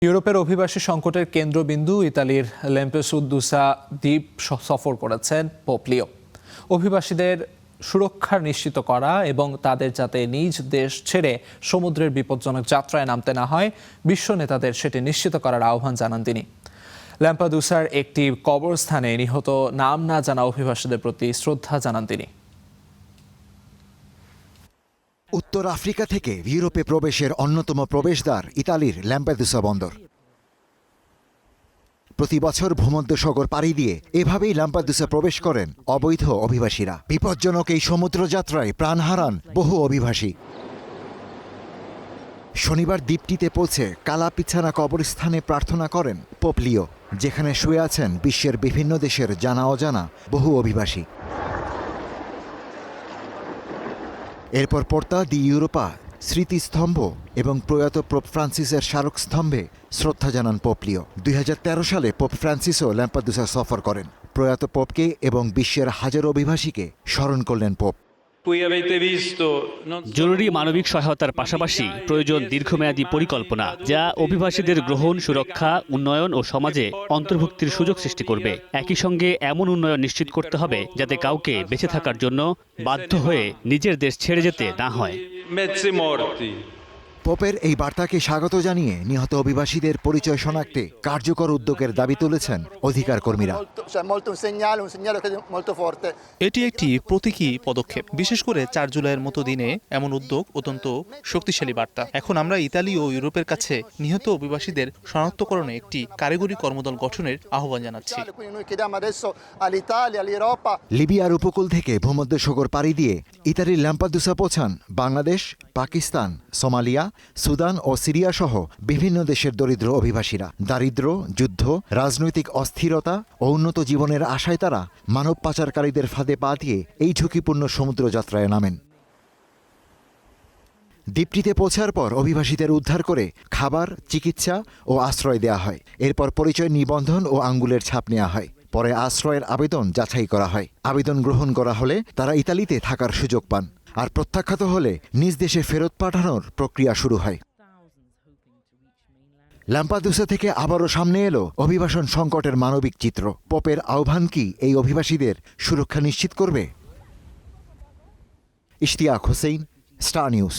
ইউরোপের অভিবাসী সংকটের কেন্দ্রবিন্দু ইতালির ল্যাম্পেদুসা দ্বীপ সফর করেছেন পোপ লিও। অভিবাসীদের সুরক্ষা নিশ্চিত করা এবং তাদের যাতে নিজ দেশ ছেড়ে সমুদ্রের বিপজ্জনক যাত্রায় নামতে না হয়, বিশ্ব নেতাদের সেটি নিশ্চিত করার আহ্বান জানান তিনি। ল্যাম্পেদুসার একটি কবরস্থানে নিহত নাম না জানা অভিবাসীদের প্রতি শ্রদ্ধা জানান তিনি। উত্তর আফ্রিকা থেকে ইউরোপে প্রবেশের অন্যতম প্রবেশদ্বার ইতালির ল্যাম্পেদুসা বন্দর। প্রতি বছর ভূমধ্যসাগর পাড়ি দিয়ে এভাবেই ল্যাম্পেদুসা প্রবেশ করেন অবৈধ অভিবাসীরা। বিপজ্জনক এই সমুদ্রযাত্রায় প্রাণ হারান বহু অভিবাসী। শনিবার দ্বীপটিতে পৌঁছে কালাপিছানা কবরস্থানে প্রার্থনা করেন পোপ লিও, যেখানে শুয়ে আছেন বিশ্বের বিভিন্ন দেশের জানা অজানা বহু অভিবাসী। এরপর পোর্তা দি ইউরোপা স্মৃতিস্তম্ভ এবং প্রয়াত পোপ ফ্রান্সিসের স্মারকস্তম্ভে শ্রদ্ধা জানান পোপ লিও। 2013 সালে পোপ ফ্রান্সিসও ল্যাম্পেদুসা সফর করেন। প্রয়াত পোপকে এবং বিশ্বের হাজার অভিবাসীকে স্মরণ করলেন পোপ। জরুরি মানবিক সহায়তার পাশাপাশি প্রয়োজন দীর্ঘমেয়াদী পরিকল্পনা, যা অভিবাসীদের গ্রহণ, সুরক্ষা, উন্নয়ন ও সমাজে অন্তর্ভুক্তির সুযোগ সৃষ্টি করবে। একই সঙ্গে এমন উন্নয়ন নিশ্চিত করতে হবে যাতে কাউকে বেঁচে থাকার জন্য বাধ্য হয়ে নিজের দেশ ছেড়ে যেতে না হয়। পোপের এই বার্তাকে স্বাগত জানিয়ে নিহত অভিবাসীদের পরিচয় শনাক্তে কার্যকর উদ্যোগের দাবি তুলেছেন অধিকার কর্মীরা। এটি একটি প্রতীকী পদক্ষেপ, বিশেষ করে 4 জুলাইয়ের মতো দিনে এমন উদ্যোগ অত্যন্ত শক্তিশালী বার্তা। এখন আমরা ইতালি ও ইউরোপের কাছে নিহত অভিবাসীদের শনাক্তকরণে একটি কারিগরি কর্মদল গঠনের আহ্বান জানাচ্ছি। লিবিয়ার উপকূল থেকে ভূমধ্যসাগর পাড়ি দিয়ে ইতালির ল্যাম্পেদুসা পৌঁছান বাংলাদেশ, পাকিস্তান, সোমালিয়া, সুদান ও সিরিয়া সহ বিভিন্ন দেশের দরিদ্র অভিবাসীরা। দারিদ্র্য, যুদ্ধ, রাজনৈতিক অস্থিরতা ও উন্নত জীবনের আশায় তারা মানব পাচারকারীদের ফাঁদে পা দিয়ে এই ঝুঁকিপূর্ণ সমুদ্রযাত্রায় নামেন। দ্বীপটিতে পৌঁছার পর অভিবাসীদের উদ্ধার করে খাবার, চিকিৎসা ও আশ্রয় দেয়া হয়। এরপর পরিচয় নিবন্ধন ও আঙ্গুলের ছাপ নেওয়া হয়। পরে আশ্রয়ের আবেদন যাচাই করা হয়। আবেদন গ্রহণ করা হলে তারা ইতালিতে থাকার সুযোগ পান, আর প্রত্যাখ্যাত হলে নিজ দেশে ফেরত পাঠানোর প্রক্রিয়া শুরু হয়। ল্যাম্পেদুসা থেকে আবারও সামনে এলো অভিবাসন সংকটের মানবিক চিত্র। পোপের আহ্বান কি এই অভিবাসীদের সুরক্ষা নিশ্চিত করবে? Ishtiaq Hossain, star news.